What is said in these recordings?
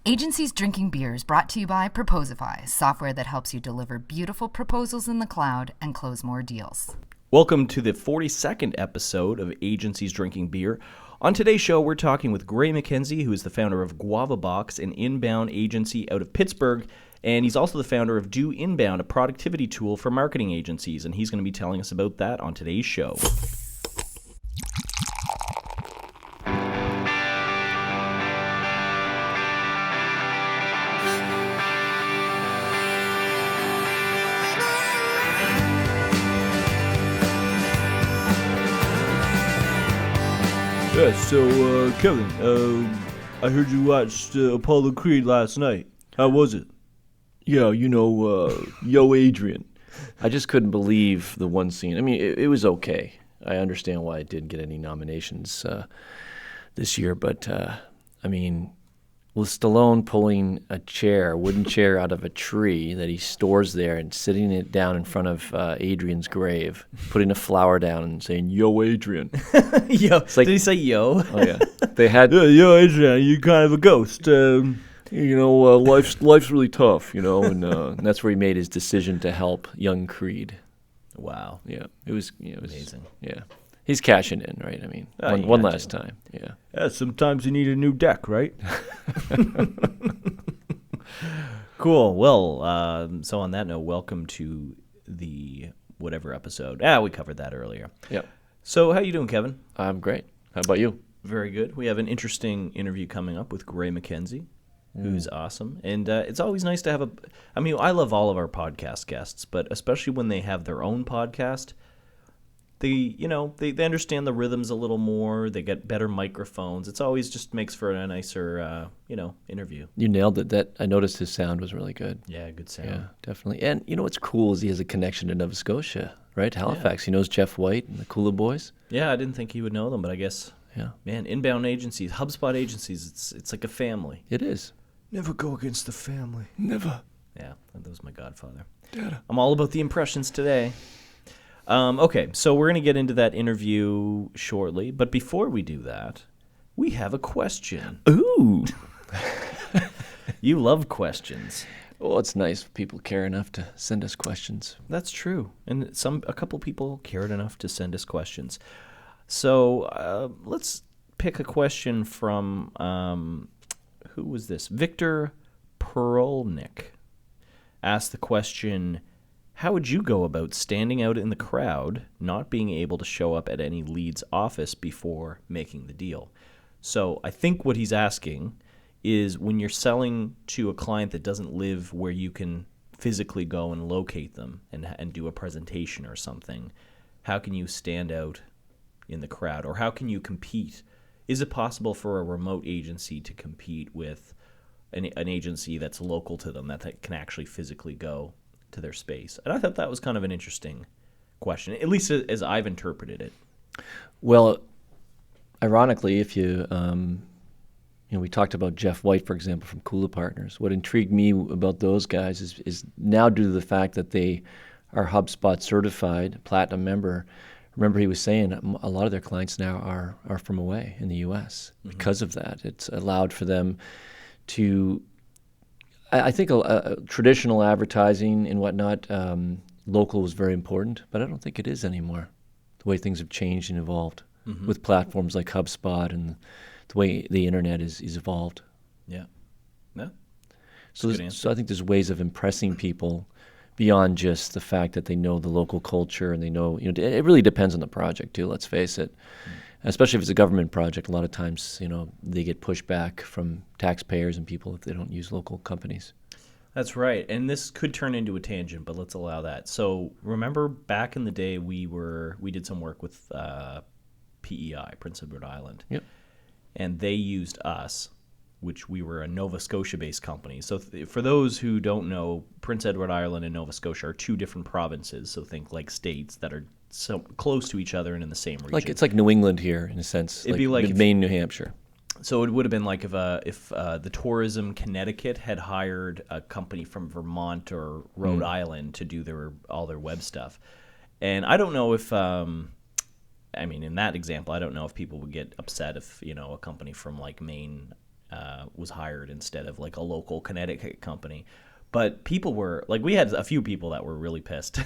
Agencies Drinking Beer is brought to you by Proposify, software that helps you deliver beautiful proposals in the cloud and close more deals. Welcome to the 42nd episode of Agencies Drinking Beer. On today's show, we're talking with Gray MacKenzie, who is the founder of GuavaBox, an inbound agency out of Pittsburgh, and he's also the founder of DoInbound, a productivity tool for marketing agencies, and he's going to be telling us about that on today's show. Yeah, so, Kevin, I heard you watched Apollo Creed last night. How was it? Yeah, Yo Adrian. I just couldn't believe the one scene. I mean, it was okay. I understand why it didn't get any nominations this year, but, with Stallone pulling a wooden chair out of a tree that he stores there and sitting it down in front of Adrian's grave, putting a flower down and saying, "Yo, Adrian." Yo, did he say yo? Oh, yeah. They had... Yeah, Yo Adrian, you're kind of a ghost. Life's really tough, and that's where he made his decision to help young Creed. Wow. Yeah, it was amazing. Yeah. He's cashing in, right? I mean, one last time. Yeah. Yeah, sometimes you need a new deck, right? Cool. Well, so on that note, welcome to the whatever episode. We covered that earlier. Yep. So how you doing, Kevin? I'm great. How about you? Very good. We have an interesting interview coming up with Gray MacKenzie, who's awesome. And it's always nice to have I love all of our podcast guests, but especially when they have their own podcast, they understand the rhythms a little more. They get better microphones. It's always just makes for a nicer, interview. You nailed it. I noticed his sound was really good. Yeah, good sound. Yeah, definitely. And what's cool is he has a connection to Nova Scotia, right? Halifax. Yeah. He knows Jeff White and the Cooler Boys. Yeah, I didn't think he would know them, but I guess, man, inbound agencies, HubSpot agencies, it's like a family. It is. Never go against the family. Never. Yeah, that was my godfather. Dada. I'm all about the impressions today. Okay, so we're going to get into that interview shortly, but before we do that, we have a question. Ooh. You love questions. Well, it's nice people care enough to send us questions. That's true, and a couple people cared enough to send us questions. So let's pick a question from, who was this? Victor Perolnik asked the question, how would you go about standing out in the crowd, not being able to show up at any lead's office before making the deal? So I think what he's asking is when you're selling to a client that doesn't live where you can physically go and locate them and do a presentation or something, how can you stand out in the crowd, or how can you compete? Is it possible for a remote agency to compete with an agency that's local to them, that can actually physically go to their space? And I thought that was kind of an interesting question, at least as I've interpreted it. Well, ironically, if you, we talked about Jeff White, for example, from Kula Partners. What intrigued me about those guys is now due to the fact that they are HubSpot certified, platinum member. Remember, he was saying a lot of their clients now are from away in the U.S. Because of that. It's allowed for them to, I think traditional advertising and whatnot, local was very important, but I don't think it is anymore. The way things have changed and evolved with platforms like HubSpot and the way the internet is evolved. Yeah. Yeah. So I think there's ways of impressing people beyond just the fact that they know the local culture and they know, it really depends on the project too, let's face it. Especially if it's a government project, a lot of times, they get pushback from taxpayers and people if they don't use local companies. That's right. And this could turn into a tangent, but let's allow that. So remember back in the day, we did some work with PEI, Prince Edward Island. Yep. And they used us, which we were a Nova Scotia-based company. So for those who don't know, Prince Edward Island and Nova Scotia are two different provinces. So think like states that are so close to each other and in the same region. It's like New England here in a sense. It'd be like Maine, New Hampshire. So it would have been like if the Tourism Connecticut had hired a company from Vermont or Rhode Island to do all their web stuff. And I don't know if in that example, I don't know if people would get upset if a company from like Maine was hired instead of like a local Connecticut company. But people were like, we had a few people that were really pissed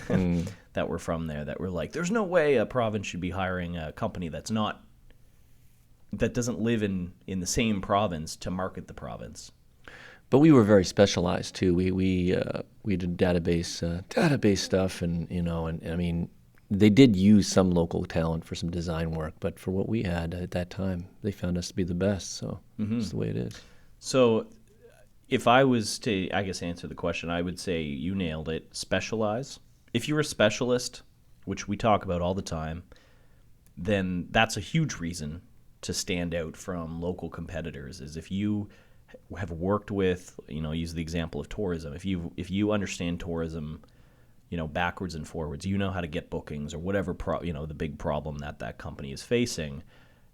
that were from there that were like, there's no way a province should be hiring a company that doesn't live in the same province to market the province. But we were very specialized too. We did database stuff, and I mean, they did use some local talent for some design work, but for what we had at that time, they found us to be the best. So it's the way it is. So if I was to, I guess, answer the question, I would say you nailed it. Specialize. If you're a specialist, which we talk about all the time, then that's a huge reason to stand out from local competitors. Is if you have worked with, use the example of tourism. If you understand tourism, backwards and forwards, how to get bookings or whatever the big problem that company is facing,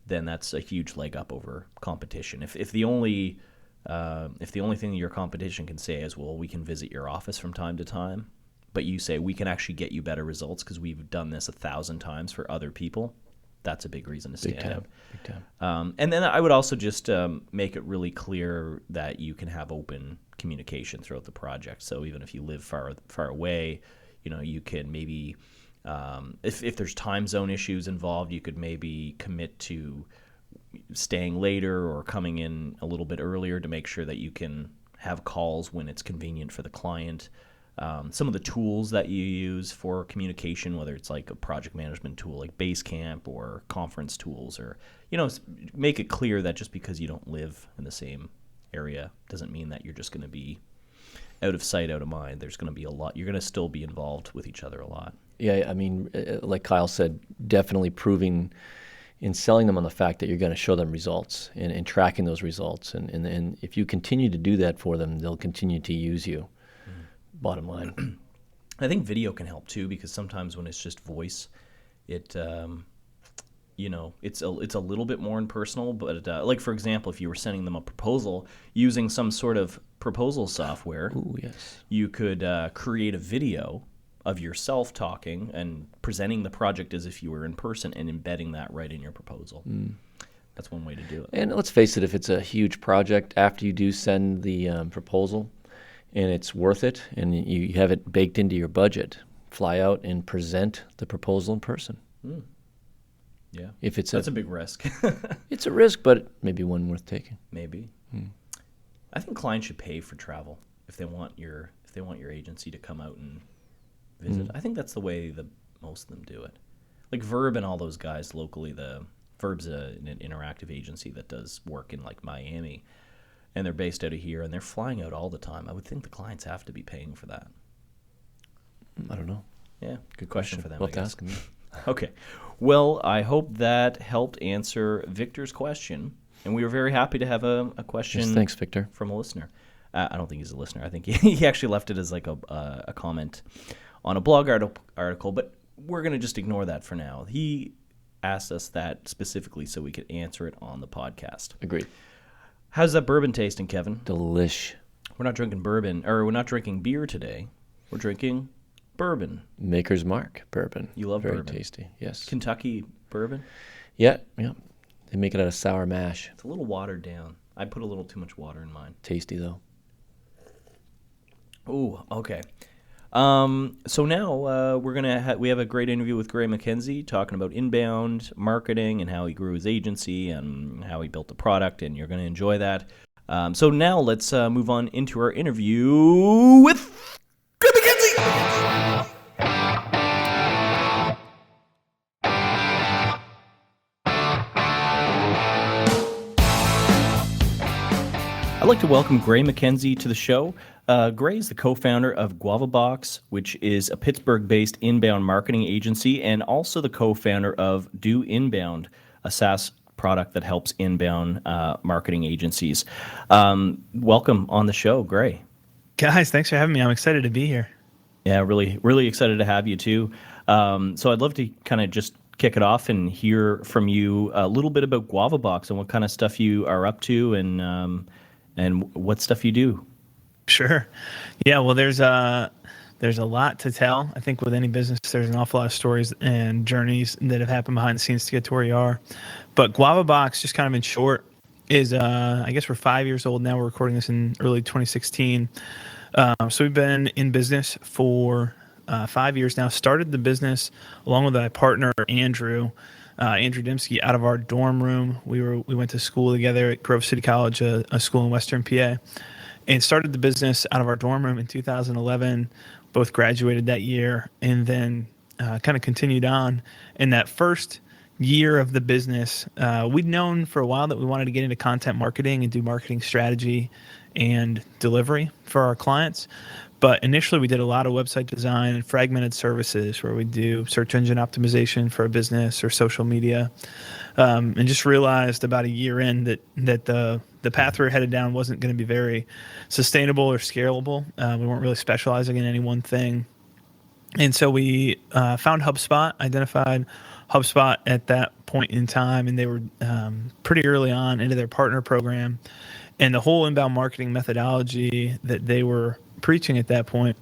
then that's a huge leg up over competition. If the only thing your competition can say is, well, we can visit your office from time to time, but you say we can actually get you better results because we've done this 1,000 times for other people, that's a big reason to stand out. Big time. And then I would also just make it really clear that you can have open communication throughout the project. So even if you live far away, you can maybe, if there's time zone issues involved, you could maybe commit to staying later or coming in a little bit earlier to make sure that you can have calls when it's convenient for the client. Some of the tools that you use for communication, whether it's like a project management tool like Basecamp or conference tools, or, make it clear that just because you don't live in the same area doesn't mean that you're just going to be out of sight, out of mind. There's going to be a lot. You're going to still be involved with each other a lot. Yeah, I mean, like Kyle said, definitely proving in selling them on the fact that you're going to show them results and tracking those results. And if you continue to do that for them, they'll continue to use you. Bottom line. I think video can help too, because sometimes when it's just voice, it's a little bit more impersonal. But like, for example, if you were sending them a proposal using some sort of proposal software, you could create a video of yourself talking and presenting the project as if you were in person and embedding that right in your proposal. That's one way to do it. And let's face it, if it's a huge project, after you do send the proposal, and it's worth it, and you have it baked into your budget, fly out and present the proposal in person. Yeah, that's a big risk. It's a risk, but maybe one worth taking. Maybe. I think clients should pay for travel if they want your agency to come out and visit. I think that's the way most of them do it. Like Verb and all those guys locally. Verb's an interactive agency that does work in like Miami. And they're based out of here, and they're flying out all the time. I would think the clients have to be paying for that. I don't know. Yeah, good question for them. We'll have to ask them. Okay. Well, I hope that helped answer Victor's question. And we were very happy to have a question. Yes, thanks, Victor. From a listener. I don't think he's a listener. I think he actually left it as like a comment on a blog article, but we're going to just ignore that for now. He asked us that specifically so we could answer it on the podcast. Agreed. How's that bourbon tasting, Kevin? Delish. We're not drinking bourbon, or we're not drinking beer today. We're drinking bourbon. Maker's Mark bourbon. You love Very bourbon. Very tasty, yes. Kentucky bourbon? Yeah. They make it out of sour mash. It's a little watered down. I put a little too much water in mine. Tasty, though. Ooh, okay. So now we have a great interview with Gray MacKenzie talking about inbound marketing and how he grew his agency and how he built the product, and you're going to enjoy that. So now let's move on into our interview with Gray MacKenzie. I'd like to welcome Gray MacKenzie to the show. Gray is the co-founder of GuavaBox, which is a Pittsburgh-based inbound marketing agency, and also the co-founder of DoInbound, a SaaS product that helps inbound marketing agencies. Welcome on the show, Gray. Guys, thanks for having me. I'm excited to be here. Yeah, really, really excited to have you too. So I'd love to kind of just kick it off and hear from you a little bit about GuavaBox and what kind of stuff you are up to and what stuff you do. Sure. Yeah, well, there's a lot to tell. I think with any business, there's an awful lot of stories and journeys that have happened behind the scenes to get to where you are. But GuavaBox, just kind of in short, is, I guess we're 5 years old now. We're recording this in early 2016. So we've been in business for 5 years now. Started the business along with my partner, Andrew Dembski, out of our dorm room. We went to school together at Grove City College, a school in Western PA, and started the business out of our dorm room in 2011. Both graduated that year, and then kind of continued on. In that first year of the business, we'd known for a while that we wanted to get into content marketing and do marketing strategy and delivery for our clients. But initially, we did a lot of website design and fragmented services where we do search engine optimization for a business or social media, and just realized about a year in that the path we were headed down wasn't going to be very sustainable or scalable. We weren't really specializing in any one thing. And so we found HubSpot, identified HubSpot at that point in time, and they were pretty early on into their partner program. And the whole inbound marketing methodology that they were preaching at that point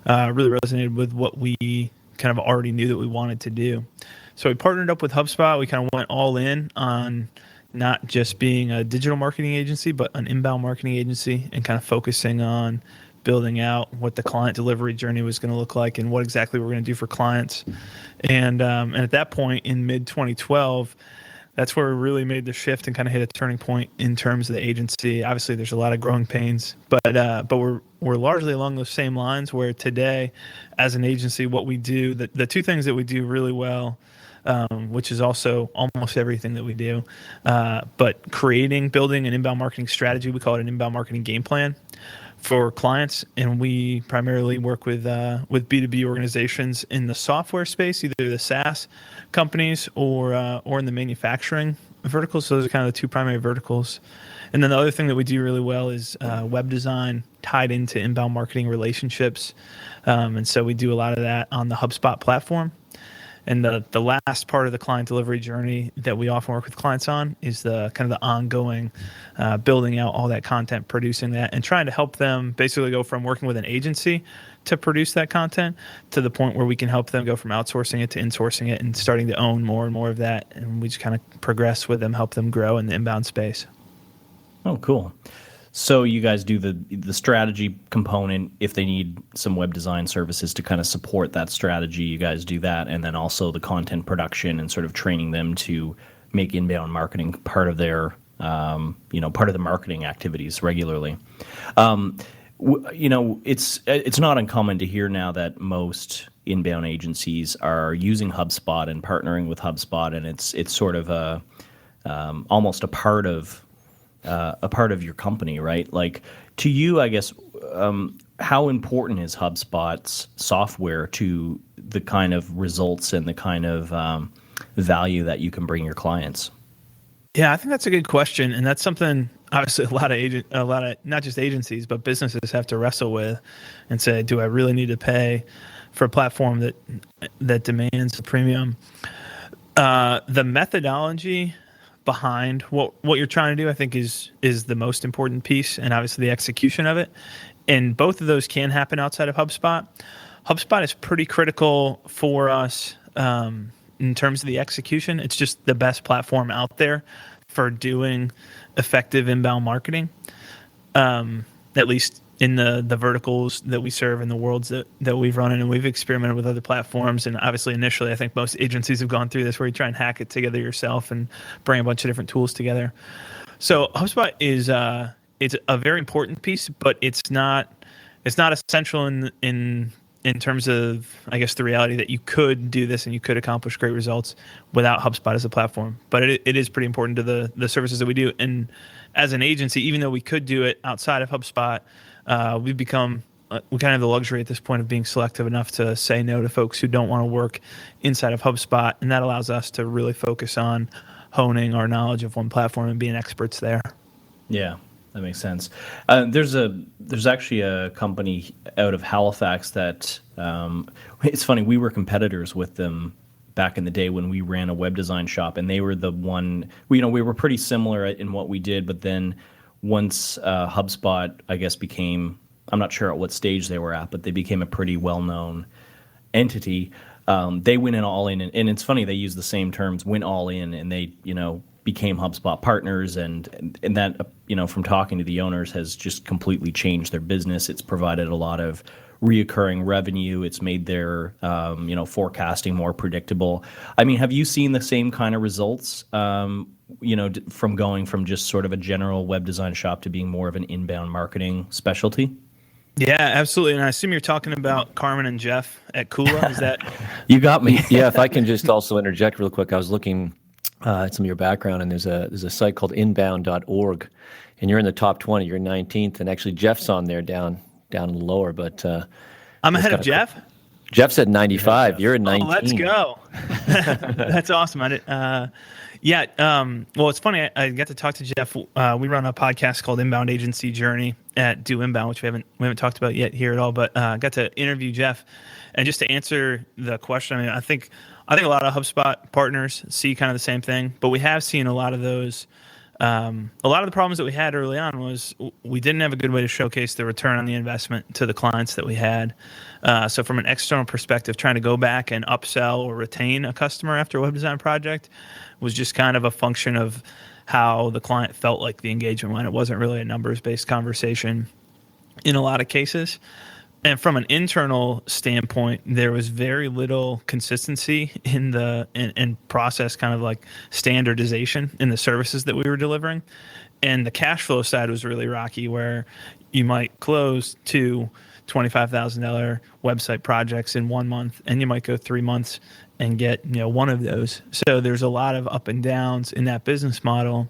really resonated with what we kind of already knew that we wanted to do. So we partnered up with HubSpot. We kind of went all in on not just being a digital marketing agency, but an inbound marketing agency, and kind of focusing on building out what the client delivery journey was going to look like and what exactly we're going to do for clients. And at that point in mid 2012, that's where we really made the shift and kind of hit a turning point in terms of the agency. Obviously, there's a lot of growing pains, but we're largely along those same lines. Where today, as an agency, what we do, the two things that we do really well, which is also almost everything that we do, but building an inbound marketing strategy. We call it an inbound marketing game plan for clients, and we primarily work with B2B organizations in the software space, either the SaaS companies or in the manufacturing verticals. So those are kind of the two primary verticals. And then the other thing that we do really well is web design tied into inbound marketing relationships. And so we do a lot of that on the HubSpot platform. And the last part of the client delivery journey that we often work with clients on is the kind of the ongoing building out all that content, producing that, and trying to help them basically go from working with an agency to produce that content to the point where we can help them go from outsourcing it to insourcing it and starting to own more and more of that. And we just kind of progress with them, help them grow in the inbound space. Oh, cool. So you guys do the strategy component. If they need some web design services to kind of support that strategy, you guys do that. And then also the content production and sort of training them to make inbound marketing part of their, part of the marketing activities regularly. It's not uncommon to hear now that most inbound agencies are using HubSpot and partnering with HubSpot, and it's sort of almost a part of your company, right? Like, to you, I guess, how important is HubSpot's software to the kind of results and the kind of value that you can bring your clients? Yeah, I think that's a good question, and that's something obviously a lot of not just agencies but businesses have to wrestle with, and say, do I really need to pay for a platform that demands a premium? The methodology behind what you're trying to do, I think, is the most important piece, and obviously the execution of it. And both of those can happen outside of HubSpot. HubSpot is pretty critical for us in terms of the execution. It's just the best platform out there for doing effective inbound marketing, at least in the verticals that we serve in the worlds that we've run in. And we've experimented with other platforms. And obviously, initially, I think most agencies have gone through this, where you try and hack it together yourself and bring a bunch of different tools together. So HubSpot is it's a very important piece, but it's not essential in terms of, I guess, the reality that you could do this and you could accomplish great results without HubSpot as a platform. But it is pretty important to the services that we do. And as an agency, even though we could do it outside of HubSpot, we kind of have the luxury at this point of being selective enough to say no to folks who don't want to work inside of HubSpot. And that allows us to really focus on honing our knowledge of one platform and being experts there. Yeah, that makes sense. There's actually a company out of Halifax that it's funny, we were competitors with them back in the day when we ran a web design shop, and they were the one, we were pretty similar in what we did, but then once HubSpot, I guess, became, I'm not sure at what stage they were at, but they became a pretty well-known entity. They went in all in, and it's funny, they use the same terms, went all in, and they, became HubSpot partners, and that, from talking to the owners, has just completely changed their business. It's provided a lot of reoccurring revenue. It's made their forecasting more predictable. I mean, have you seen the same kind of results? From going from just sort of a general web design shop to being more of an inbound marketing specialty? Yeah, absolutely. And I assume you're talking about Carmen and Jeff at Kula. Is that? You got me. Yeah, if I can just also interject real quick. I was looking at some of your background, and there's a site called inbound.org, and you're in the top 20. You're 19th, and actually Jeff's on there down lower. But I'm ahead of Jeff. Jeff's at 95. You're at 19. Oh, let's go. That's awesome. Well, it's funny. I got to talk to Jeff. We run a podcast called Inbound Agency Journey at DoInbound, which we haven't talked about yet here at all. But got to interview Jeff, and just to answer the question, I mean, I think a lot of HubSpot partners see kind of the same thing, but we have seen a lot of those. A lot of the problems that we had early on was we didn't have a good way to showcase the return on the investment to the clients that we had. So from an external perspective, trying to go back and upsell or retain a customer after a web design project was just kind of a function of how the client felt like the engagement went. It wasn't really a numbers-based conversation in a lot of cases. And from an internal standpoint, there was very little consistency in process, kind of like standardization in the services that we were delivering. And the cash flow side was really rocky, where you might close two $25,000 website projects in 1 month, and you might go 3 months and get one of those. So there's a lot of up and downs in that business model.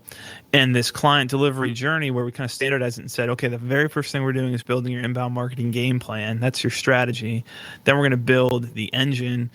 And this client delivery journey, where we kind of standardized it and said, okay, the very first thing we're doing is building your inbound marketing game plan. That's your strategy. Then we're going to build the engine,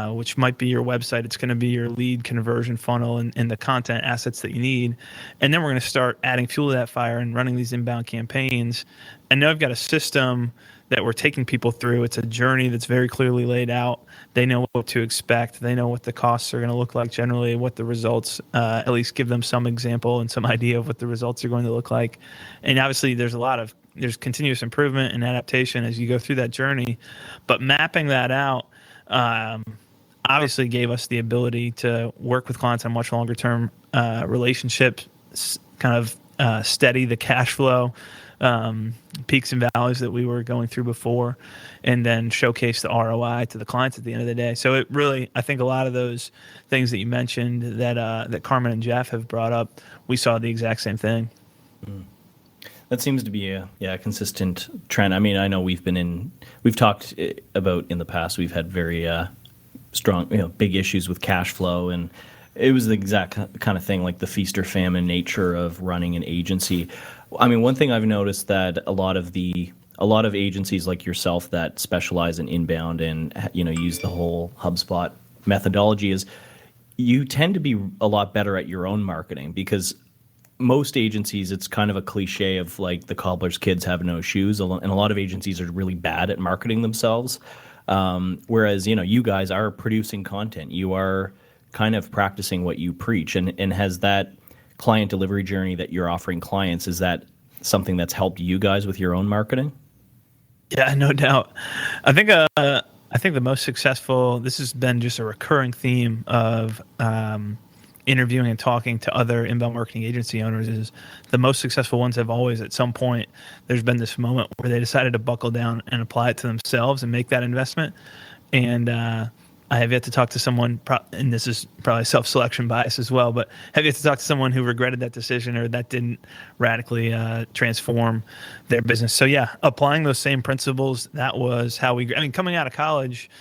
which might be your website. It's going to be your lead conversion funnel and the content assets that you need. And then we're going to start adding fuel to that fire and running these inbound campaigns. And now I've got a system that we're taking people through. It's a journey that's very clearly laid out. They know what to expect. They know what the costs are going to look like generally, what the results, at least give them some example and some idea of what the results are going to look like. And obviously there's continuous improvement and adaptation as you go through that journey. But mapping that out obviously gave us the ability to work with clients on much longer term relationships, kind of steady the cash flow, peaks and valleys that we were going through before, and then showcase the ROI to the clients at the end of the day. So it really, I think a lot of those things that you mentioned that Carmen and Jeff have brought up, we saw the exact same thing. That seems to be a consistent trend. I mean, I know we've talked about in the past, we've had very strong, big issues with cash flow, and it was the exact kind of thing, like the feast or famine nature of running an agency. I mean, one thing I've noticed that a lot of agencies like yourself that specialize in inbound and use the whole HubSpot methodology is you tend to be a lot better at your own marketing, because most agencies, it's kind of a cliche of like the cobbler's kids have no shoes, and a lot of agencies are really bad at marketing themselves. Whereas you guys are producing content, you are kind of practicing what you preach, and has that client delivery journey that you're offering clients, is that something that's helped you guys with your own marketing? Yeah, no doubt. I think the most successful, this has been just a recurring theme of interviewing and talking to other inbound marketing agency owners, is the most successful ones have always, at some point, there's been this moment where they decided to buckle down and apply it to themselves and make that investment. And I have yet to talk to someone, and this is probably self-selection bias as well, but have yet to talk to someone who regretted that decision or that didn't radically transform their business. So yeah, applying those same principles, that was how coming out of college,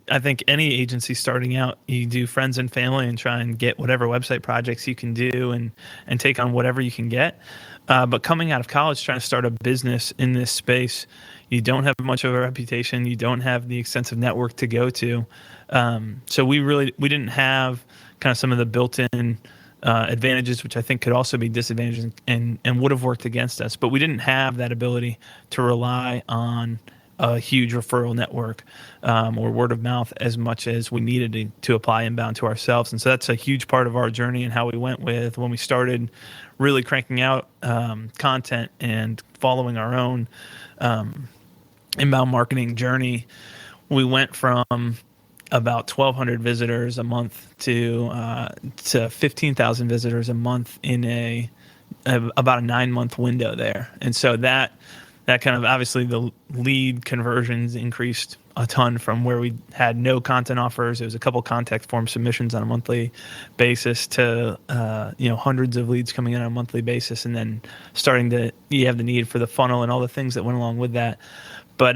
I think any agency starting out, you do friends and family and try and get whatever website projects you can do and take on whatever you can get. But coming out of college, trying to start a business in this space, you don't have much of a reputation. You don't have the extensive network to go to. So we didn't have kind of some of the built-in advantages, which I think could also be disadvantages and would have worked against us. But we didn't have that ability to rely on a huge referral network or word of mouth as much as we needed to apply inbound to ourselves. And so that's a huge part of our journey and how we went with when we started really cranking out content and following our own inbound marketing journey. We went from about 1,200 visitors a month to 15,000 visitors a month in about a 9-month window there. And so that kind of, obviously the lead conversions increased a ton from where we had no content offers. It was a couple contact form submissions on a monthly basis to hundreds of leads coming in on a monthly basis, and then you have the need for the funnel and all the things that went along with that. But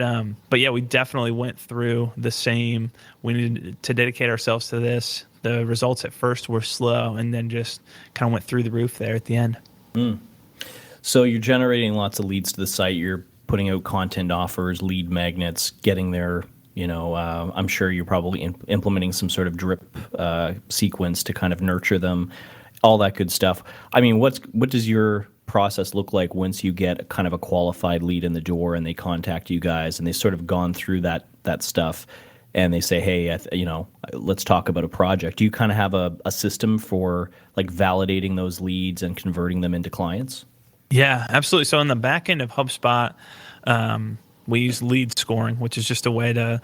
yeah, we definitely went through the same. We needed to dedicate ourselves to this. The results at first were slow, and then just kind of went through the roof there at the end. So you're generating lots of leads to the site. You're putting out content offers, lead magnets, getting there. I'm sure you're probably implementing some sort of drip sequence to kind of nurture them, all that good stuff. I mean, what does your process look like once you get kind of a qualified lead in the door and they contact you guys and they sort of gone through that stuff and they say, hey, let's talk about a project? Do you kind of have a system for like validating those leads and converting them into clients? Yeah, absolutely. So in the back end of HubSpot, we use lead scoring, which is just a way to,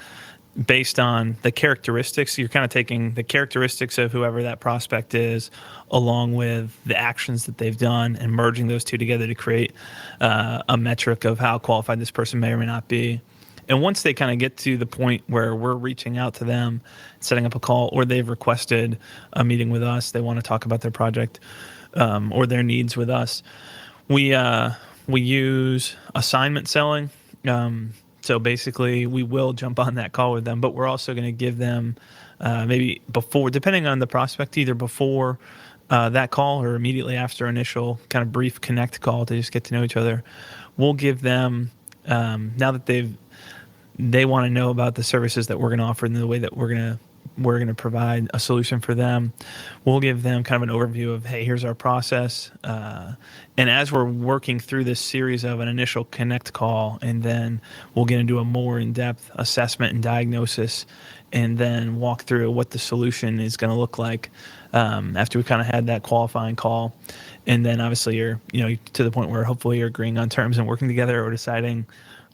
based on the characteristics, you're kind of taking the characteristics of whoever that prospect is, along with the actions that they've done, and merging those two together to create a metric of how qualified this person may or may not be. And once they kind of get to the point where we're reaching out to them, setting up a call, or they've requested a meeting with us, they want to talk about their project or their needs with us, we use assignment selling. So basically, we will jump on that call with them, but we're also going to give them maybe before, depending on the prospect, either before that call or immediately after initial kind of brief connect call to just get to know each other. We'll give them, now that they want to know about the services that we're going to offer and the way that we're going to provide a solution for them. We'll give them kind of an overview of, hey, here's our process. And as we're working through this series of an initial connect call, and then we'll get into a more in-depth assessment and diagnosis, and then walk through what the solution is going to look like after we kind of had that qualifying call. And then obviously you're to the point where hopefully you're agreeing on terms and working together, or deciding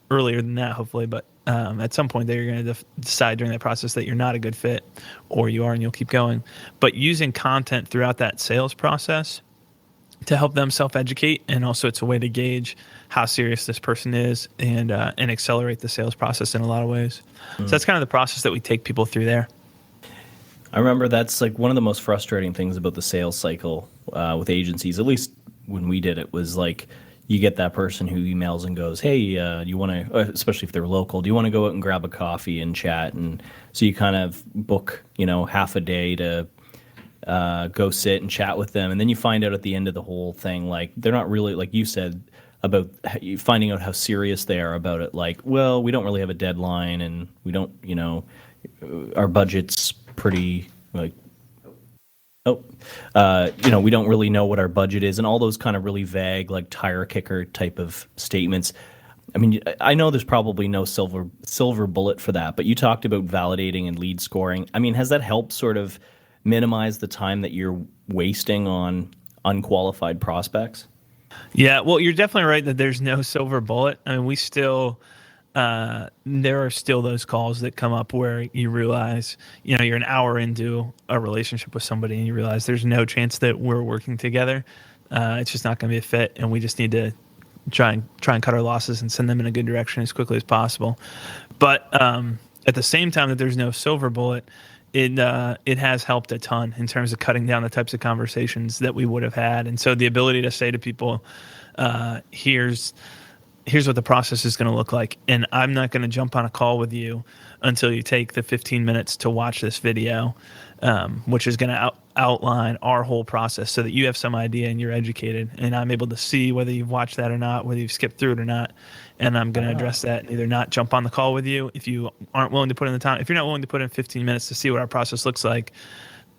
earlier than that, hopefully, but at some point there you're going to decide during that process that you're not a good fit, or you are, and you'll keep going. But using content throughout that sales process to help them self-educate, and also it's a way to gauge how serious this person is, and accelerate the sales process in a lot of ways. So that's kind of the process that we take people through there. I remember that's like one of the most frustrating things about the sales cycle with agencies, at least when we did it, was like, you get that person who emails and goes, hey, you want to, especially if they're local, do you want to go out and grab a coffee and chat? And so you kind of book, half a day to go sit and chat with them. And then you find out at the end of the whole thing, like, they're not really, like you said, about finding out how serious they are about it. Like, well, we don't really have a deadline, and we don't, our budget's pretty, like, we don't really know what our budget is, and all those kind of really vague, like tire kicker type of statements. I mean, I know there's probably no silver bullet for that, but you talked about validating and lead scoring. I mean, has that helped sort of minimize the time that you're wasting on unqualified prospects? Yeah, well, you're definitely right that there's no silver bullet. I mean, we still, there are still those calls that come up where you realize, you're an hour into a relationship with somebody and you realize there's no chance that we're working together. It's just not going to be a fit, and we just need to try and cut our losses and send them in a good direction as quickly as possible. But at the same time that there's no silver bullet, it has helped a ton in terms of cutting down the types of conversations that we would have had. And so the ability to say to people, here's what the process is going to look like, and I'm not going to jump on a call with you until you take the 15 minutes to watch this video, which is going to outline our whole process so that you have some idea and you're educated, and I'm able to see whether you've watched that or not, whether you've skipped through it or not, and I'm going to address that and either not jump on the call with you if you aren't willing to put in the time. If you're not willing to put in 15 minutes to see what our process looks like,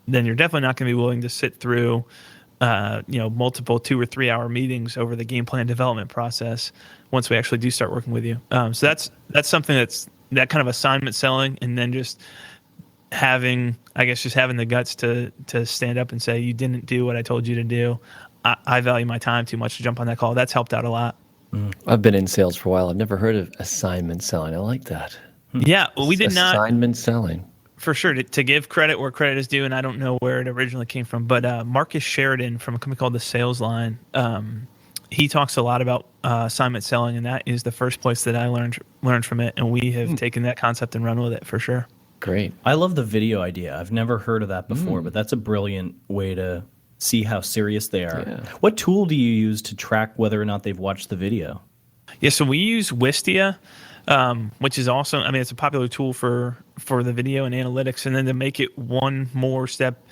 then you're definitely not going to be willing to sit through multiple 2 or 3 hour meetings over the game plan development process once we actually do start working with you. So that's something that kind of assignment selling, and then just having the guts to stand up and say, you didn't do what I told you to do. I value my time too much to jump on that call. That's helped out a lot. I've been in sales for a while. I've never heard of assignment selling. I like that. Yeah, well, we did not. Assignment selling. for sure to give credit where credit is due, and I don't know where it originally came from, but Marcus Sheridan from a company called The Sales Line, he talks a lot about assignment selling, and that is the first place that I learned from it, and we have taken that concept and run with it for sure. Great. I love the video idea. I've never heard of that before, but that's a brilliant way to see how serious they are. Yeah. What tool do you use to track whether or not they've watched the video? Yeah, so we use Wistia, which is also, I mean, it's a popular tool for the video and analytics. And then to make it one more step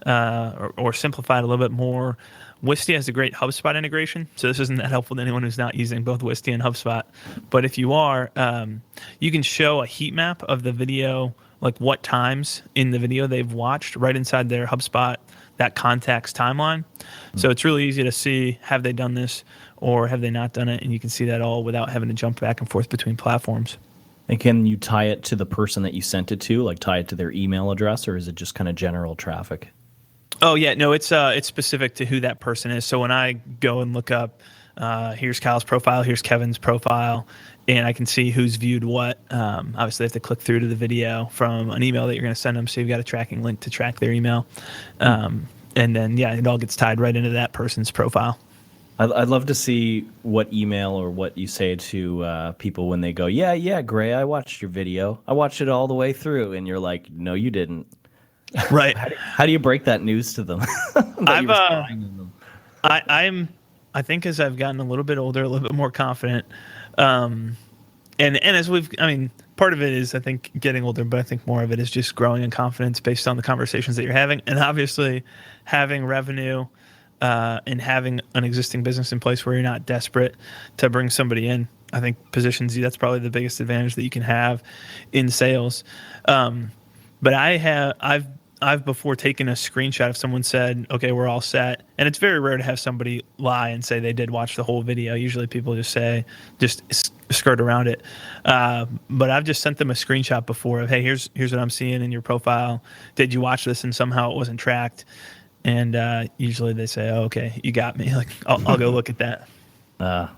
or simplify it a little bit more, Wistia has a great HubSpot integration. So this isn't that helpful to anyone who's not using both Wistia and HubSpot. But if you are, you can show a heat map of the video, like what times in the video they've watched right inside their HubSpot, that contact's timeline. So it's really easy to see, have they done this or have they not done it? And you can see that all without having to jump back and forth between platforms. And can you tie it to the person that you sent it to, like tie it to their email address, or is it just kind of general traffic? Oh yeah, no, it's specific to who that person is. So when I go and look up, here's Kyle's profile, here's Kevin's profile, and I can see who's viewed what. Obviously, they have to click through to the video from an email that you're going to send them, so you've got a tracking link to track their email. And then, yeah, it all gets tied right into that person's profile. I'd love to see what email or what you say to people when they go, yeah, Gray, I watched your video. I watched it all the way through. And you're like, no, you didn't. Right. How do you break that news to them? I think as I've gotten a little bit older, a little bit more confident, and as part of it is, I think, getting older, but I think more of it is just growing in confidence based on the conversations that you're having. And obviously having revenue and having an existing business in place where you're not desperate to bring somebody in, I think positions you. That's probably the biggest advantage that you can have in sales. But I've before taken a screenshot if someone said, okay, we're all set. And it's very rare to have somebody lie and say they did watch the whole video. Usually people just skirt around it. But I've just sent them a screenshot before of, hey, here's what I'm seeing in your profile. Did you watch this? And somehow it wasn't tracked. And usually they say, oh, okay, you got me. Like, I'll go look at that.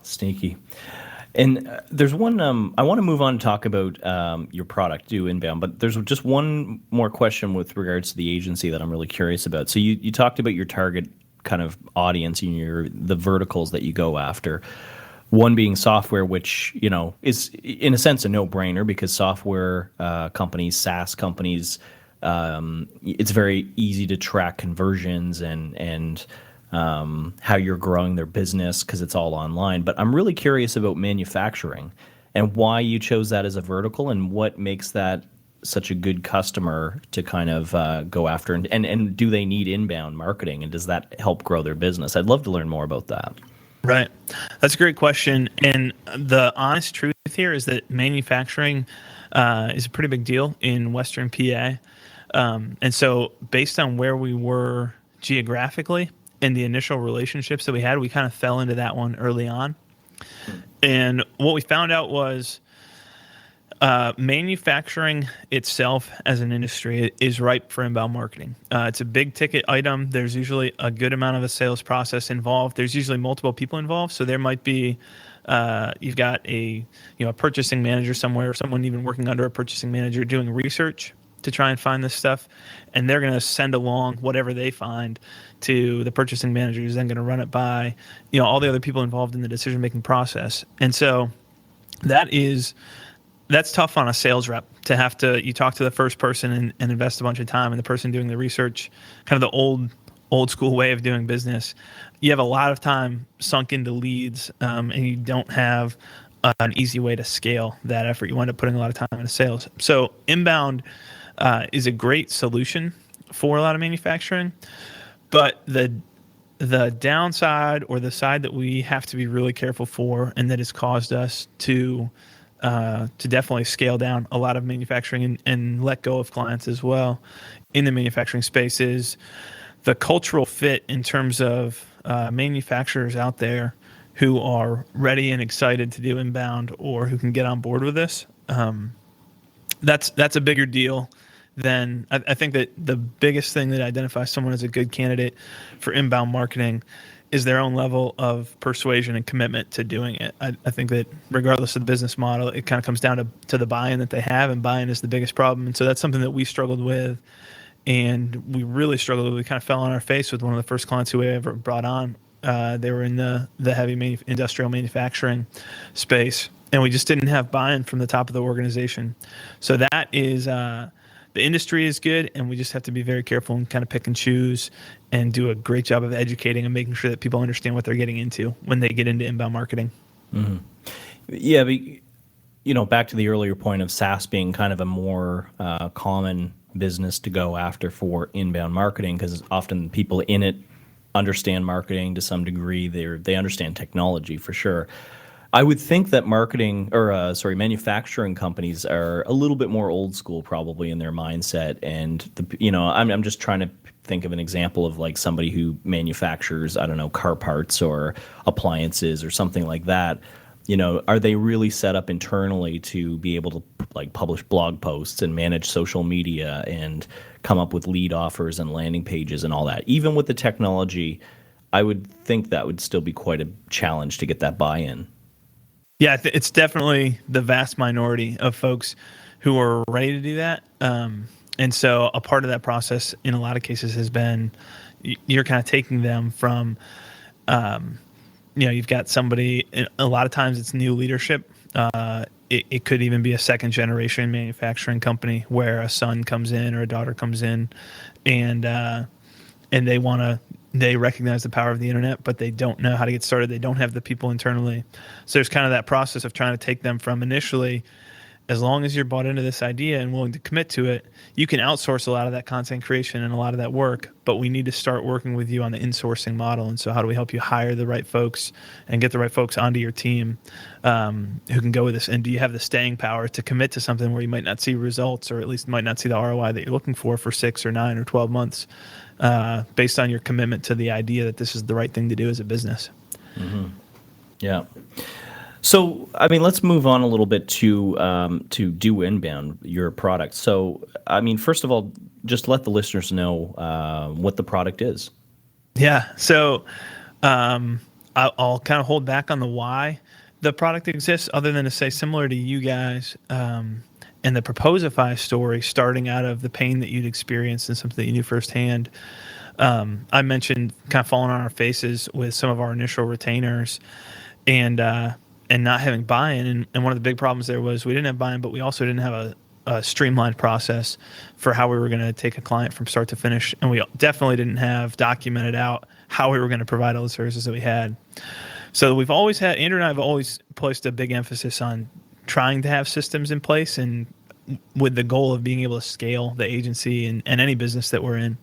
Sneaky. And there's one, I want to move on and talk about your product, DoInbound, but there's just one more question with regards to the agency that I'm really curious about. So you talked about your target kind of audience and the verticals that you go after. One being software, which, is in a sense a no-brainer because software companies, SaaS companies, it's very easy to track conversions and how you're growing their business because it's all online. But I'm really curious about manufacturing and why you chose that as a vertical and what makes that such a good customer to kind of go after. And do they need inbound marketing, and does that help grow their business? I'd love to learn more about that. Right. That's a great question. And the honest truth here is that manufacturing is a pretty big deal in Western PA. And so based on where we were geographically and the initial relationships that we had, we kind of fell into that one early on. And what we found out was manufacturing itself as an industry is ripe for inbound marketing. It's a big ticket item. There's usually a good amount of a sales process involved. There's usually multiple people involved. So there might be, you've got a purchasing manager somewhere, or someone even working under a purchasing manager doing research to try and find this stuff. And they're going to send along whatever they find to the purchasing manager, who's then going to run it by, all the other people involved in the decision-making process. And so that's tough on a sales rep to have to, you talk to the first person and invest a bunch of time, and the person doing the research, kind of the old school way of doing business. You have a lot of time sunk into leads, and you don't have an easy way to scale that effort. You wind up putting a lot of time into sales. So inbound is a great solution for a lot of manufacturing, but the downside, or the side that we have to be really careful for, and that has caused us to definitely scale down a lot of manufacturing and let go of clients as well in the manufacturing space, is the cultural fit in terms of manufacturers out there who are ready and excited to do inbound, or who can get on board with this. That's a bigger deal than, I think that the biggest thing that identifies someone as a good candidate for inbound marketing is their own level of persuasion and commitment to doing it. I think that regardless of the business model, it kind of comes down to the buy-in that they have, and buy-in is the biggest problem. And so that's something that we struggled with, and we really struggled with. We kind of fell on our face with one of the first clients who we ever brought on. They were in the heavy industrial manufacturing space, and we just didn't have buy-in from the top of the organization. So that is the industry is good, and we just have to be very careful and kind of pick and choose and do a great job of educating and making sure that people understand what they're getting into when they get into inbound marketing. Mm-hmm. Yeah, but, back to the earlier point of SaaS being kind of a more common business to go after for inbound marketing, because often people in it understand marketing to some degree. They understand technology for sure. I would think that manufacturing companies are a little bit more old school probably in their mindset. And, I'm just trying to think of an example of like somebody who manufactures, I don't know, car parts or appliances or something like that. Are they really set up internally to be able to like publish blog posts and manage social media and come up with lead offers and landing pages and all that? Even with the technology, I would think that would still be quite a challenge to get that buy-in. Yeah, it's definitely the vast minority of folks who are ready to do that. And so a part of that process in a lot of cases has been you're kind of taking them from, you've got somebody, a lot of times it's new leadership. It could even be a second generation manufacturing company where a son comes in or a daughter comes in and they recognize the power of the internet, but they don't know how to get started. They don't have the people internally. So there's kind of that process of trying to take them from initially, as long as you're bought into this idea and willing to commit to it, you can outsource a lot of that content creation and a lot of that work, but we need to start working with you on the insourcing model. And so how do we help you hire the right folks and get the right folks onto your team who can go with this? And do you have the staying power to commit to something where you might not see results, or at least might not see the ROI that you're looking for 6 or 9 or 12 months based on your commitment to the idea that this is the right thing to do as a business? Mm-hmm. Yeah. So, let's move on a little bit to DoInbound, your product. So, first of all, just let the listeners know what the product is. Yeah. So, I'll kind of hold back on the why the product exists, other than to say, similar to you guys and the Proposify story, starting out of the pain that you'd experienced and something that you knew firsthand. I mentioned kind of falling on our faces with some of our initial retainers and not having buy-in. And one of the big problems there was we didn't have buy-in, but we also didn't have a streamlined process for how we were going to take a client from start to finish. And we definitely didn't have documented out how we were going to provide all the services that we had. So we've always had, Andrew and I have always placed a big emphasis on trying to have systems in place, and with the goal of being able to scale the agency and any business that we're in.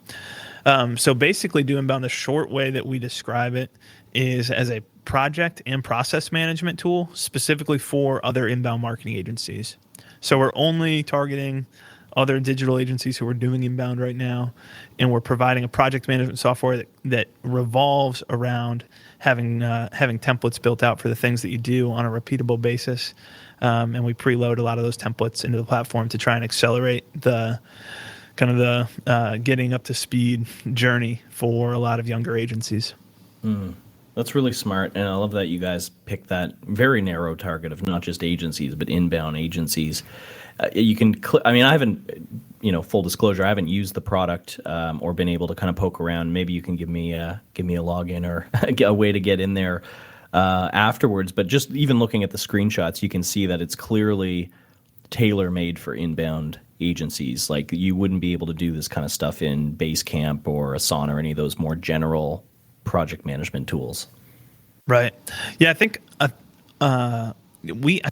So basically, DoInbound, the short way that we describe it is as a project and process management tool specifically for other inbound marketing agencies. So we're only targeting other digital agencies who are doing inbound right now, and we're providing a project management software that revolves around having templates built out for the things that you do on a repeatable basis. And we preload a lot of those templates into the platform to try and accelerate the getting up to speed journey for a lot of younger agencies. That's really smart, and I love that you guys picked that very narrow target of not just agencies, but inbound agencies. You can, I haven't, full disclosure, I haven't used the product or been able to kind of poke around. Maybe you can give me a login or a way to get in there afterwards. But just even looking at the screenshots, you can see that it's clearly tailor-made for inbound agencies. Like, you wouldn't be able to do this kind of stuff in Basecamp or Asana or any of those more general project management tools. Right. Yeah, I think I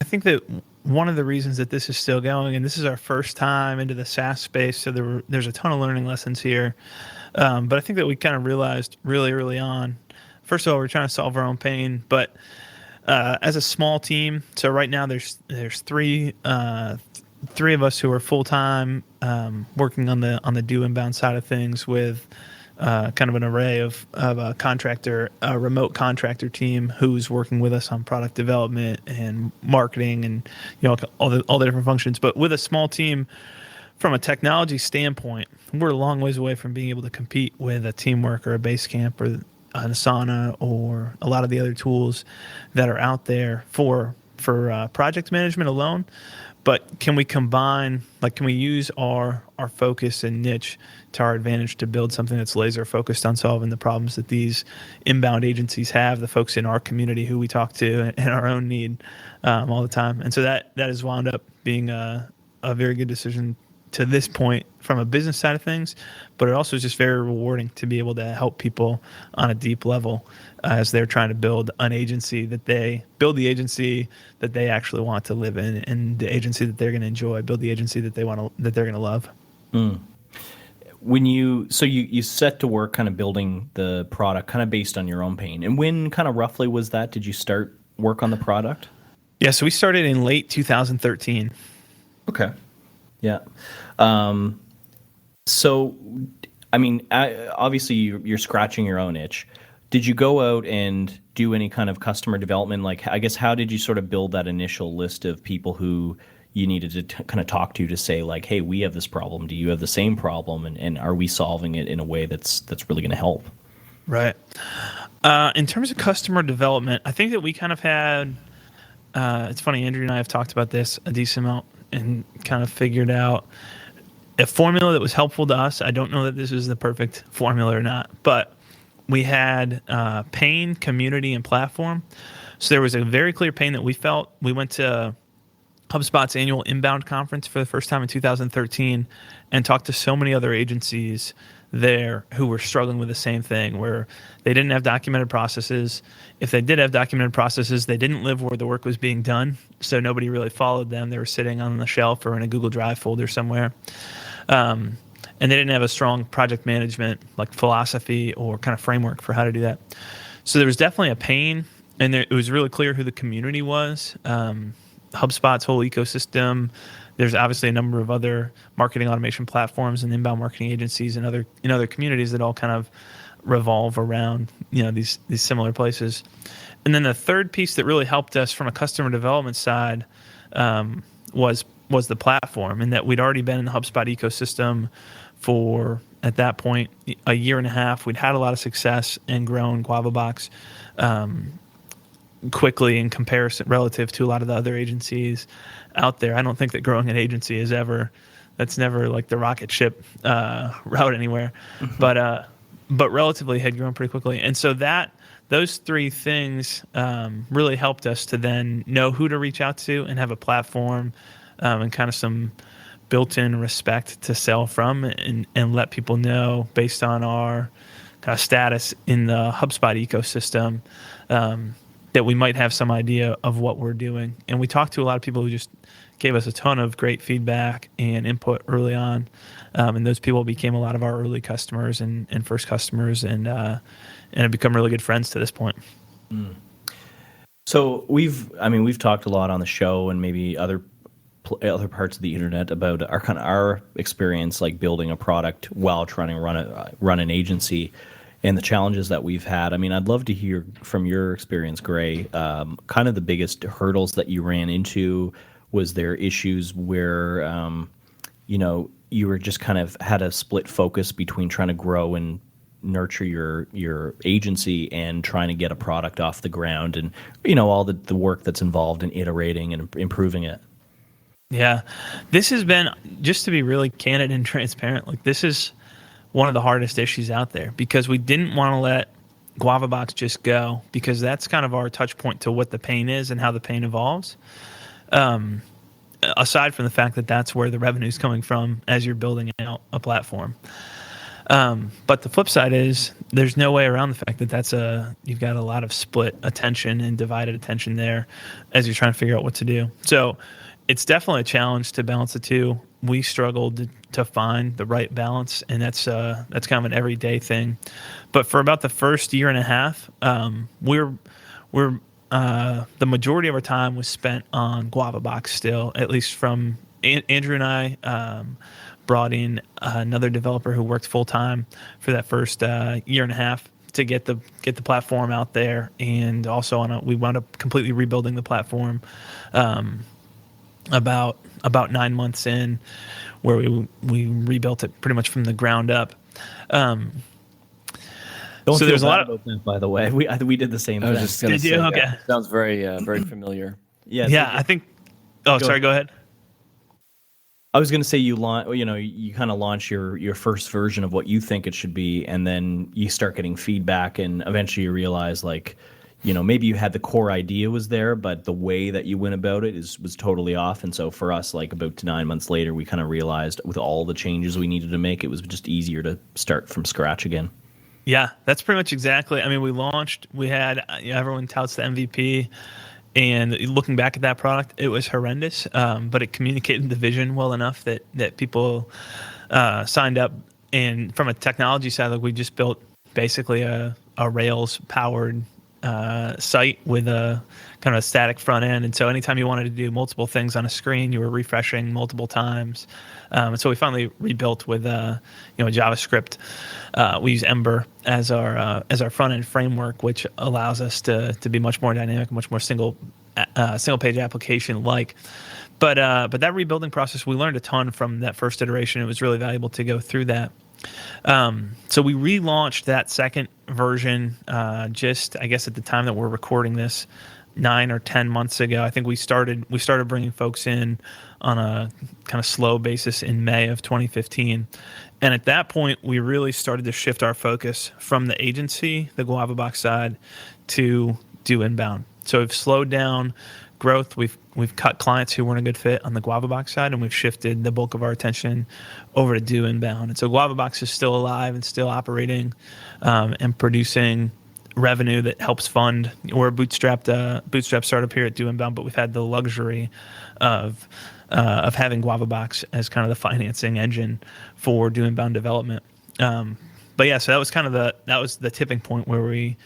think that one of the reasons that this is still going, and this is our first time into the SaaS space, so there's a ton of learning lessons here. But I think that we kind of realized really early on, first of all, we're trying to solve our own pain, but as a small team, so right now there's three of us who are full time working on the DoInbound side of things with kind of an array of a remote contractor team who's working with us on product development and marketing and all the different functions. But with a small team, from a technology standpoint, we're a long ways away from being able to compete with a Teamwork or a Basecamp or an Asana or a lot of the other tools that are out there for project management alone. But can we combine, like, can we use our focus and niche to our advantage to build something that's laser focused on solving the problems that these inbound agencies have, the folks in our community who we talk to and our own need all the time. And so that has wound up being a very good decision to this point from a business side of things, but it also is just very rewarding to be able to help people on a deep level as they're trying to build the agency that they actually want to live in, and the agency that they're going to enjoy, build the agency that they're going to love. When you set to work kind of building the product kind of based on your own pain, and when kind of roughly was that? Did you start work on the product? Yeah, so we started in late 2013. Okay. Yeah. So, I mean, obviously you're scratching your own itch. Did you go out and do any kind of customer development? Like, I guess, how did you sort of build that initial list of people who you needed to kind of talk to say, like, hey, we have this problem. Do you have the same problem? And are we solving it in a way that's really going to help? Right. In terms of customer development, I think that we kind of had, it's funny, Andrew and I have talked about this a decent amount and kind of figured out a formula that was helpful to us. I don't know that this is the perfect formula or not, but we had pain, community, and platform. So there was a very clear pain that we felt. We went to HubSpot's annual Inbound conference for the first time in 2013 and talked to so many other agencies there who were struggling with the same thing, where they didn't have documented processes. If they did have documented processes, they didn't live where the work was being done, so nobody really followed them. They were sitting on the shelf or in a Google Drive folder somewhere. And they didn't have a strong project management like philosophy or kind of framework for how to do that. So there was definitely a pain, and it was really clear who the community was. HubSpot's whole ecosystem. There's obviously a number of other marketing automation platforms and inbound marketing agencies and other communities that all kind of revolve around these similar places. And then the third piece that really helped us from a customer development side was the platform, and that we'd already been in the HubSpot ecosystem for, at that point, a year and a half. We'd had a lot of success and grown GuavaBox quickly in comparison relative to a lot of the other agencies out there. I don't think that growing an agency that's never like the rocket ship route anywhere, but relatively had grown pretty quickly. And so those three things really helped us to then know who to reach out to and have a platform and kind of some built-in respect to sell from, and let people know based on our kind of status in the HubSpot ecosystem that we might have some idea of what we're doing. And we talked to a lot of people who just gave us a ton of great feedback and input early on. And those people became a lot of our early customers and first customers, and have become really good friends to this point. So we've talked a lot on the show and maybe other parts of the internet about our experience, like building a product while trying to run an agency, and the challenges that we've had. I mean, I'd love to hear from your experience, Gray, kind of the biggest hurdles that you ran into. Was there issues where, you were just kind of had a split focus between trying to grow and nurture your agency and trying to get a product off the ground, and, all the work that's involved in iterating and improving it? Yeah, this has been, just to be really candid and transparent, like, this is one of the hardest issues out there, because we didn't want to let GuavaBox just go, because that's kind of our touch point to what the pain is and how the pain evolves. Aside from the fact that that's where the revenue is coming from as you're building out a platform. But the flip side is there's no way around the fact that you've got a lot of split attention and divided attention there as you're trying to figure out what to do. So it's definitely a challenge to balance the two. We struggled to find the right balance, and that's kind of an everyday thing. But for about the first year and a half, the majority of our time was spent on GuavaBox still, at least from Andrew and I brought in another developer who worked full time for that first year and a half to get the platform out there, and also we wound up completely rebuilding the platform about 9 months in, where we rebuilt it pretty much from the ground up. Don't So feel there's a bad lot of- about that, by the way. We did the same I was thing. just going to Did you? say, Okay. sounds very very familiar. Yeah, Yeah, I think. Oh, sorry. Go ahead. I was going to say you kind of launch your first version of what you think it should be, and then you start getting feedback, and eventually you realize maybe you had the core idea was there, but the way that you went about it was totally off. And so for us, like about 9 months later, we kind of realized with all the changes we needed to make, it was just easier to start from scratch again. Yeah, that's pretty much exactly. I mean, we had everyone touts the MVP. And looking back at that product, it was horrendous, but it communicated the vision well enough that people signed up. And from a technology side, like we just built basically a Rails-powered site with a kind of a static front end. And so anytime you wanted to do multiple things on a screen, you were refreshing multiple times. And so we finally rebuilt with JavaScript. We use Ember as our front end framework, which allows us to be much more dynamic, much more single page application like. But that rebuilding process, we learned a ton from that first iteration. It was really valuable to go through that. So we relaunched that second version just, I guess, at the time that we're recording this, 9 or 10 months ago. I think we started bringing folks in on a kind of slow basis in May of 2015. And at that point, we really started to shift our focus from the agency, the GuavaBox side, to DoInbound. So we've slowed down growth. We've cut clients who weren't a good fit on the GuavaBox side, and we've shifted the bulk of our attention over to DoInbound. And so GuavaBox is still alive and still operating and producing revenue that helps fund. We're a bootstrap startup here at DoInbound, but we've had the luxury of having GuavaBox as kind of the financing engine for DoInbound development. But yeah, so that was kind of the tipping point where we,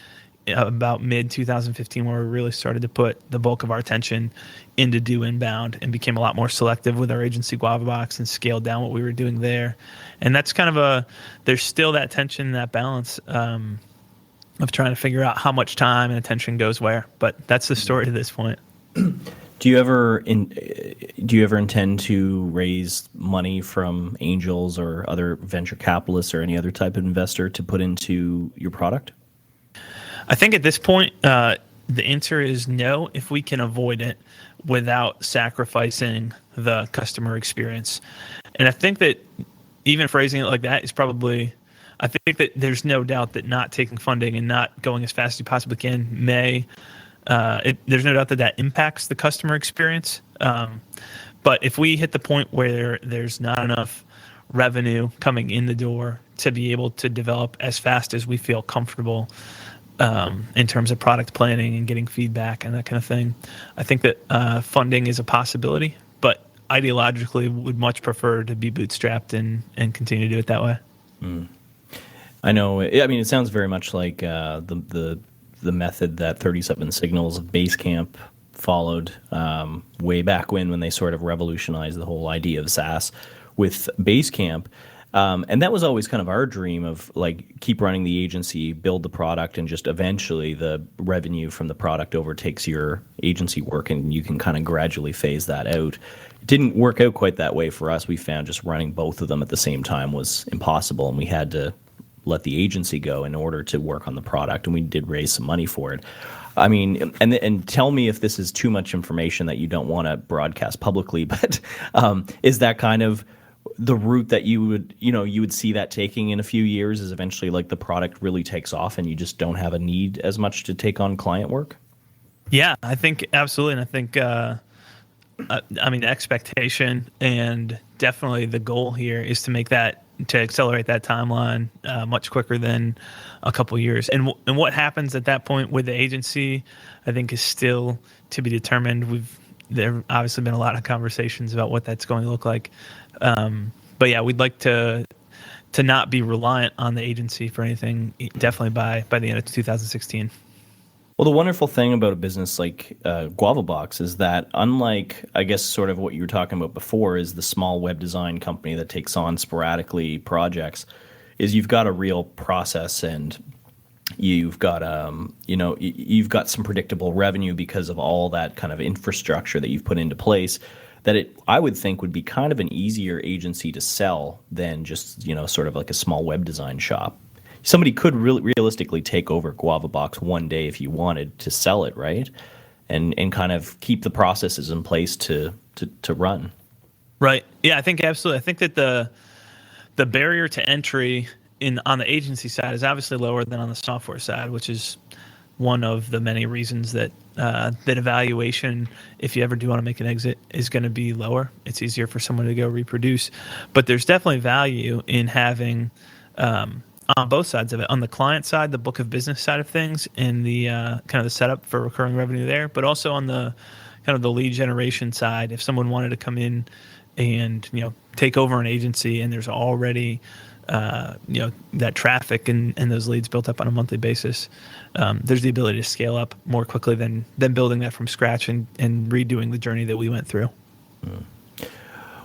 about mid 2015, where we really started to put the bulk of our attention into DoInbound and became a lot more selective with our agency GuavaBox and scaled down what we were doing there. And that's kind of there's still that tension, that balance of trying to figure out how much time and attention goes where. But that's the story to this point. Do you ever intend to raise money from angels or other venture capitalists or any other type of investor to put into your product? I think at this point, the answer is no, if we can avoid it without sacrificing the customer experience. And I think that even phrasing it like that is probably, I think that there's no doubt that not taking funding and not going as fast as you possibly can there's no doubt that impacts the customer experience. But if we hit the point where there's not enough revenue coming in the door to be able to develop as fast as we feel comfortable in terms of product planning and getting feedback and that kind of thing, I think that funding is a possibility, but ideologically would much prefer to be bootstrapped and continue to do it that way. I know. I mean, it sounds very much like the method that 37 Signals of Basecamp followed way back when they sort of revolutionized the whole idea of SaaS with Basecamp. And that was always kind of our dream of like keep running the agency, build the product, and just eventually the revenue from the product overtakes your agency work and you can kind of gradually phase that out. It didn't work out quite that way for us. We found just running both of them at the same time was impossible, and we had to let the agency go in order to work on the product, and we did raise some money for it. I mean, and tell me if this is too much information that you don't want to broadcast publicly, but is that kind of the route that you would see that taking in a few years, is eventually like the product really takes off and you just don't have a need as much to take on client work? Yeah, I think absolutely. And I think, I mean, the expectation and definitely the goal here is to accelerate that timeline much quicker than a couple years. And what happens at that point with the agency, I think, is still to be determined. There have obviously been a lot of conversations about what that's going to look like. But yeah, we'd like to not be reliant on the agency for anything, definitely by the end of 2016. Well, the wonderful thing about a business like GuavaBox is that, unlike, I guess, sort of what you were talking about before, is the small web design company that takes on sporadically projects, is you've got a real process and you've got you've got some predictable revenue because of all that kind of infrastructure that you've put into place. That I would think would be kind of an easier agency to sell than just sort of like a small web design shop. somebody could realistically take over GuavaBox one day if you wanted to sell it, right? And kind of keep the processes in place to run. Right. Yeah, I think absolutely. I think that the barrier to entry on the agency side is obviously lower than on the software side, which is one of the many reasons that that evaluation, if you ever do want to make an exit, is going to be lower. It's easier for someone to go reproduce. But there's definitely value in having, on both sides of it, on the client side, the book of business side of things, and the kind of the setup for recurring revenue there, but also on the kind of the lead generation side. If someone wanted to come in and take over an agency, and there's already that traffic and those leads built up on a monthly basis, there's the ability to scale up more quickly than building that from scratch and redoing the journey that we went through.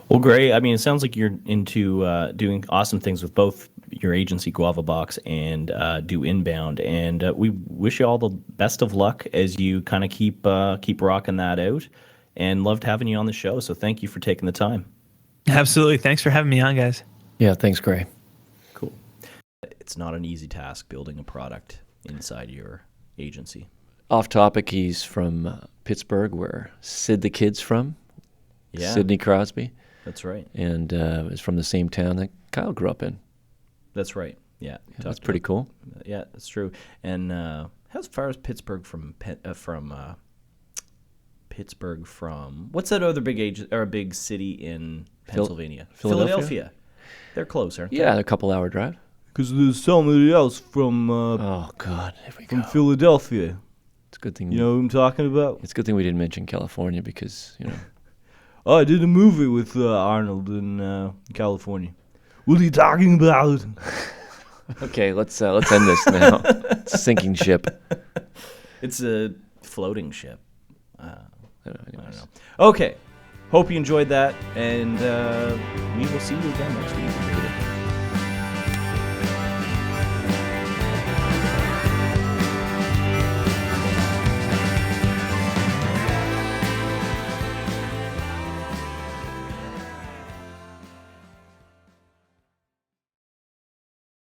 Well, Gray, I mean, it sounds like you're into doing awesome things with both your agency GuavaBox and DoInbound, and we wish you all the best of luck as you kind of keep rocking that out, and loved having you on the show. So thank you for taking the time. Absolutely. Thanks for having me on, guys. Yeah, thanks, Gray. Cool. It's not an easy task building a product inside your agency. Off topic, he's from Pittsburgh, where Sid the Kid's from. Yeah. Sidney Crosby. That's right. And is from the same town that Kyle grew up in. That's right. Yeah. That's pretty cool. Yeah, that's true. And how far is Pittsburgh from Pittsburgh from what's that other big city in Pennsylvania? Philadelphia. They're close, aren't they? Yeah, a couple-hour drive. Because there's somebody else from Oh God, here we from go. Philadelphia. It's a good thing. You know who I'm talking about? It's a good thing we didn't mention California because Oh, I did a movie with Arnold in California. What are you talking about? Okay, let's end this now. It's a sinking ship. It's a floating ship. I Anyways. don't know. Okay. Hope you enjoyed that, and we will see you again next week.